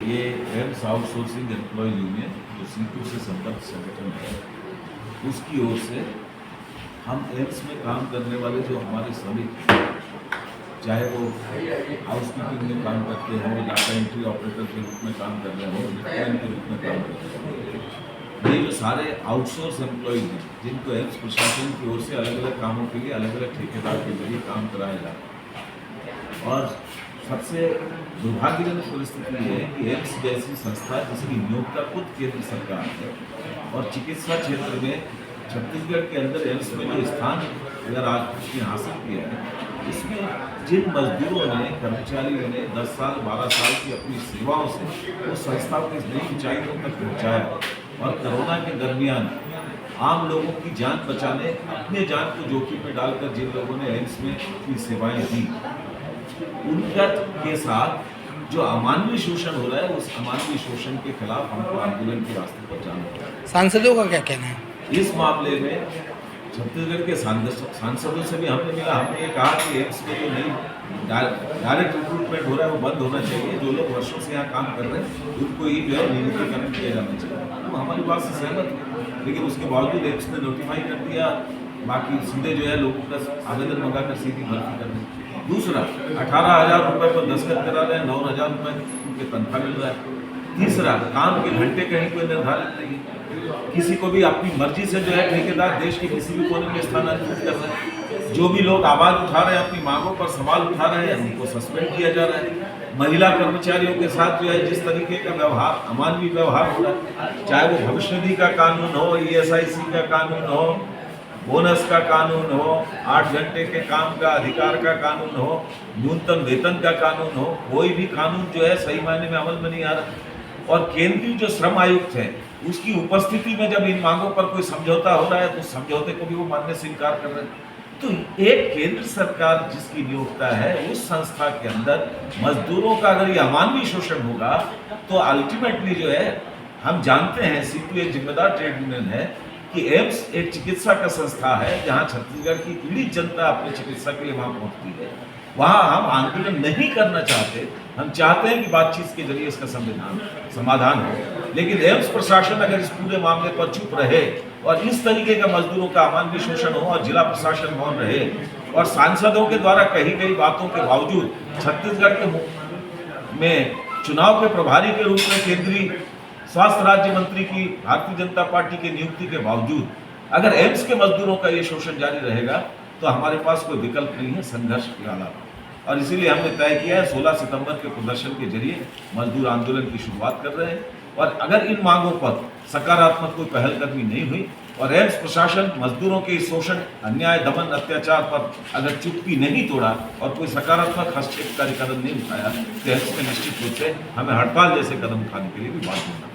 ये AIIMS outsourcing employ union जो situ से संबद्ध संगठन है, उसकी ओर से हम एम्स में काम करने वाले जो हमारे श्रमिक, चाहे वो हाउस कीपिंग में काम करते हों, डाटा एंट्री ऑपरेटर के रूप में काम कर रहे हों, लिफ्टमैन के रूप में काम कर रहे हों, ये जो सारे आउटसोर्स एम्प्लॉय हैं जिनको एम्स प्रशासन की ओर से अलग अलग कामों के लिए अलग अलग ठेकेदार के जरिए काम कराया जाता है। और सबसे दुर्भाग्यजनक परिस्थिति ये है कि एम्स जैसी संस्था जिसकी नियोक्ता खुद केंद्र सरकार है और चिकित्सा क्षेत्र में छत्तीसगढ़ के अंदर एम्स में जो स्थान अगर आज उसने हासिल किया है, इसमें जिन मजदूरों ने, कर्मचारियों ने 10 साल 12 साल की अपनी सेवाओं से उस संस्था को इस नई ऊंचाइयों तक पहुँचाया और कोरोना के दरमियान आम लोगों की जान बचाने, अपने जान को जोखिम में डालकर जिन लोगों ने एम्स में अपनी सेवाएं दी, उनका के साथ जो अमानवीय शोषण हो रहा है, उस अमानवीय शोषण के खिलाफ हमको आंदोलन के रास्ते पर जाना होगा। सांसदों का क्या कहना है इस मामले में? छत्तीसगढ़ के सांसदों से भी हमने मिला, हमने ये कहा कि एम्स में जो नई डायरेक्ट रिक्रूटमेंट हो रहा है वो बंद होना चाहिए। जो लोग वर्षों से यहाँ काम कर रहे हैं उनको ही जो है नियुक्तिकरण किया जाना चाहिए। तो हमारी बात से सहमत है, लेकिन उसके बावजूद एम्स ने नोटिफाई कर दिया, बाकी सीधे जो है लोगों का आवेदन मंगाकर सीधी भर्ती कर दी। दूसरा, 18,000 रुपये पर दस्तखत करा रहे हैं, 9,000 रुपये उनके तनख्वाह मिल रहा है। तीसरा, काम के घंटे कहीं कोई निर्धारित नहीं, किसी को भी अपनी मर्जी से जो है ठेकेदार देश के किसी भी कोने में स्थानांतरित कर रहे हैं। जो भी लोग आवाज़ उठा रहे हैं, अपनी मांगों पर सवाल उठा रहे हैं, उनको सस्पेंड किया जा रहा है। महिला कर्मचारियों के साथ जो है जिस तरीके का व्यवहार, अमानवीय व्यवहार हो रहा है, चाहे वो भविष्य निधि का कानून हो, ESIC का कानून हो, बोनस का कानून हो, 8 घंटे के काम का अधिकार का कानून हो, न्यूनतम वेतन का कानून हो, कोई भी कानून जो है सही मायने में अमल में नहीं आ रहा। और केंद्रीय जो श्रम आयुक्त है, उसकी उपस्थिति में जब इन मांगों पर कोई समझौता हो रहा है, तो समझौते को भी वो मानने से इनकार कर रहे हैं। तो एक केंद्र सरकार जिसकी नियोक्ता है, उस संस्था के अंदर मजदूरों का अगर ये अमानवीय शोषण होगा, तो अल्टीमेटली जो है, हम जानते हैं सीटू एक जिम्मेदार ट्रेड यूनियन है कि एम्स एक चिकित्सा का संस्था है जहां छत्तीसगढ़ की पीड़ित जनता अपनी चिकित्सा के लिए वहां पहुंचती है। वहां हम आंदोलन नहीं करना चाहते, हम चाहते हैं कि बातचीत के जरिए इसका समाधान हो। लेकिन एम्स प्रशासन अगर इस पूरे मामले पर चुप रहे और इस तरीके का मजदूरों का अमानवीय शोषण हो और जिला प्रशासन मौन रहे और सांसदों के द्वारा कही गई बातों के बावजूद छत्तीसगढ़ के में चुनाव के प्रभारी के रूप में केंद्रीय स्वास्थ्य राज्य मंत्री की भारतीय जनता पार्टी की नियुक्ति के बावजूद अगर एम्स के मजदूरों का ये शोषण जारी रहेगा, तो हमारे पास कोई विकल्प नहीं है संघर्ष के अलावा। और इसीलिए हमने तय किया है 16 सितंबर के प्रदर्शन के जरिए मजदूर आंदोलन की शुरुआत कर रहे हैं। और अगर इन मांगों पर सकारात्मक कोई पहलकदमी नहीं हुई और एम्स प्रशासन मजदूरों के शोषण, अन्याय, दमन, अत्याचार पर अगर चुप्पी नहीं तोड़ा और कोई सकारात्मक हस्तक्षेपकारी कदम नहीं उठाया, तो एम्स में निश्चित रूप से हमें हड़ताल जैसे कदम उठाने के लिए भी बाध्य होना।